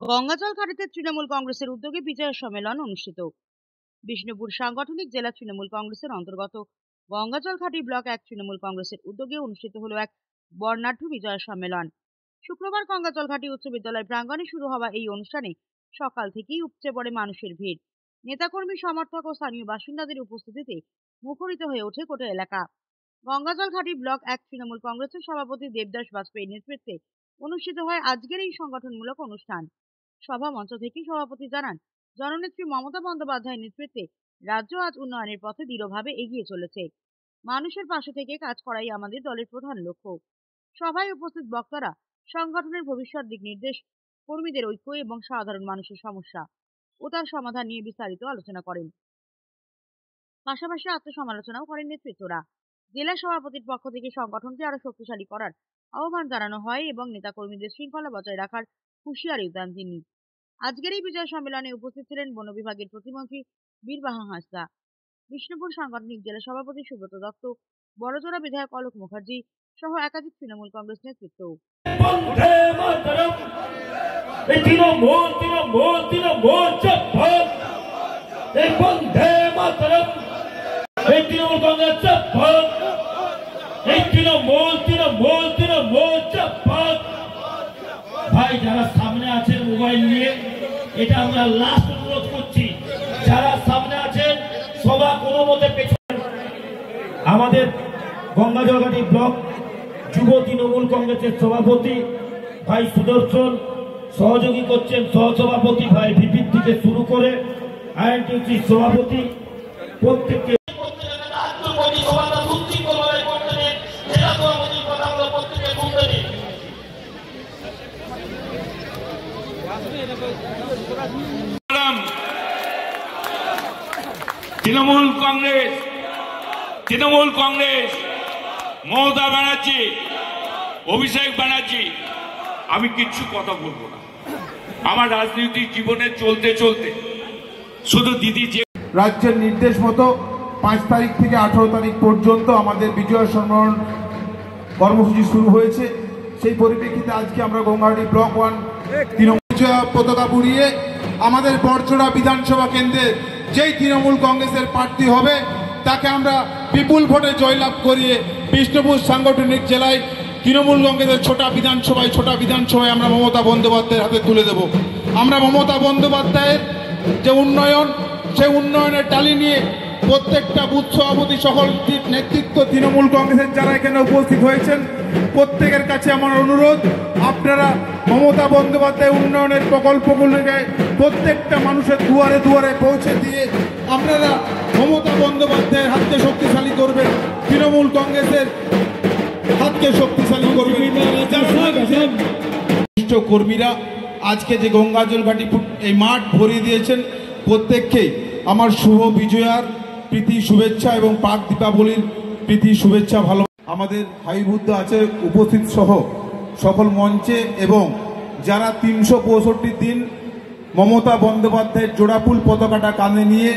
গঙ্গাজল ঘাটিতে তৃণমূল কংগ্রেসের উদ্যোগে বিজয় সম্মেলন অনুষ্ঠিত। বিষ্ণুপুর সাংগঠনিক জেলা তৃণমূল কংগ্রেসের অন্তর্গত গঙ্গাজল ঘাটি ব্লক 1 তৃণমূল কংগ্রেসের উদ্যোগে অনুষ্ঠিত হলো এক বর্ণাঢ্য বিজয় সম্মেলন। শুক্রবার গঙ্গাজল ঘাটি উচ্চ বিদ্যালয় প্রাঙ্গণে শুরু হওয়া এই অনুষ্ঠানে সকাল থেকেই উপচে পড়ে মানুষের ভিড়। নেতাকর্মী, সমর্থক ও স্থানীয় বাসিন্দাদের উপস্থিতিতে মুখরিত হয়ে ওঠে গোটা এলাকা। গঙ্গাজল ঘাটি ব্লক 1 তৃণমূল কংগ্রেসের সভাপতি দেবদাস বাজপেয়ীর নেতৃত্বে অনুষ্ঠিত হয় আজকের এই সংগঠনমূলক অনুষ্ঠান। সভা মঞ্চ থেকে সভাপতি জানান, জননেত্রী মমতা বন্দ্যোপাধ্যায়ের নেতৃত্বে রাজ্য আজ উন্নয়নের পথে দৃঢ়ভাবে এগিয়ে চলেছে। মানুষের পাশে থেকে কাজ করাই আমাদের দলের প্রধান লক্ষ্য। সভায় উপস্থিত বক্তারা সংগঠনের ভবিষ্যৎ দিক নির্দেশ, কর্মীদের ঐক্য এবং সাধারণ মানুষের সমস্যা ও তার সমাধান নিয়ে বিস্তারিত আলোচনা করেন। পাশাপাশি আত্মসমালোচনাও করেন নেতৃত্বরা। জেলা সভাপতির পক্ষ থেকে সংগঠনকে আরো শক্তিশালী করার আহ্বান জানানো হয় এবং নেতাকর্মীদের শৃঙ্খলা বজায় রাখার হুঁশিয়ারি দেন তিনি। আজকের এই বিজয় সম্মেলনে উপস্থিত ছিলেন বন বিভাগের প্রতিমন্ত্রী বীরবাহা হাঁসদা, বিষ্ণুপুর সাংগঠনিক জেলা সভাপতি সুব্রত দত্ত, বড়জোড়া বিধায়ক অলোক মুখার্জি সহ একাধিক তৃণমূল কংগ্রেস নেতৃত্ব। ভাই যারা সামনে আছেন মোবাইল নিয়ে, এটা আমরা লাস্ট অনুরোধ করছি, যারা সামনে আছেন সভা কোনো মতে পেছনে। আমাদের গঙ্গাজল ঘাটি ব্লক যুব তৃণমূল কংগ্রেসের সভাপতি ভাই সুদর্শন, সহযোগী করছেন সহসভাপতি ভাই বিপিন থেকে শুরু করে আইএনটিসি সভাপতি প্রত্যেককে তৃণমূল কংগ্রেস মমতা ব্যানার্জি, অভিষেক ব্যানার্জি, আমি কিচ্ছু কথা বলবো না। আমার রাজনৈতিক জীবনে চলতে চলতে শুধু দিদি যে রাজ্যের নির্দেশ মতো 5 তারিখ থেকে 18 তারিখ পর্যন্ত আমাদের বিজয় সম্মেলন কর্মসূচি শুরু হয়েছে। সেই পরিপ্রেক্ষিতে আজকে আমরা গঙ্গাহাটি ব্লক 1 তৃণমূল পতাকা পুড়িয়ে আমাদের বড়জোড়া বিধানসভা কেন্দ্রে যেই তৃণমূল কংগ্রেসের প্রার্থী হবে তাকে আমরা বিপুল ভোটে জয়লাভ করিয়ে বিষ্ণুপুর সাংগঠনিক জেলায় তৃণমূল কংগ্রেসের ছোটা বিধানসভায় আমরা মমতা বন্দ্যোপাধ্যায়ের হাতে তুলে দেব। আমরা মমতা বন্দ্যোপাধ্যায়ের যে উন্নয়ন, সেই উন্নয়নের টালি নিয়ে প্রত্যেকটা বুথ সভাপতি সকল নেতৃত্ব তৃণমূল কংগ্রেসের যারা এখানে উপস্থিত হয়েছেন প্রত্যেকের কাছে আমার অনুরোধ, আপনারা মমতা বন্দ্যোপাধ্যায় উন্নয়নের প্রকল্পগুলোকে প্রত্যেকটা মানুষের দুয়ারে দুয়ারে পৌঁছে দিয়ে আপনারা মমতা বন্দ্যোপাধ্যায়ের হাতকে শক্তিশালী করবেন, তৃণমূল কংগ্রেসের হাতকে শক্তিশালী করবেন। কর্মীরা আজকে যে গঙ্গাজল ঘাটি এই মাঠ ভরিয়ে দিয়েছেন, প্রত্যেককেই আমার শুভ বিজয়ার প্রীতি শুভেচ্ছা এবং পাক দীপাবলির প্রীতি শুভেচ্ছা। ভালো আমাদের ভাই বুদ্ধ আছে উপস্থিত সহ সকল মঞ্চে, এবং যারা 365 দিন মমতা বন্দ্যোপাধ্যায়ের জোড়াফুল পতাকাটা কাঁধে নিয়ে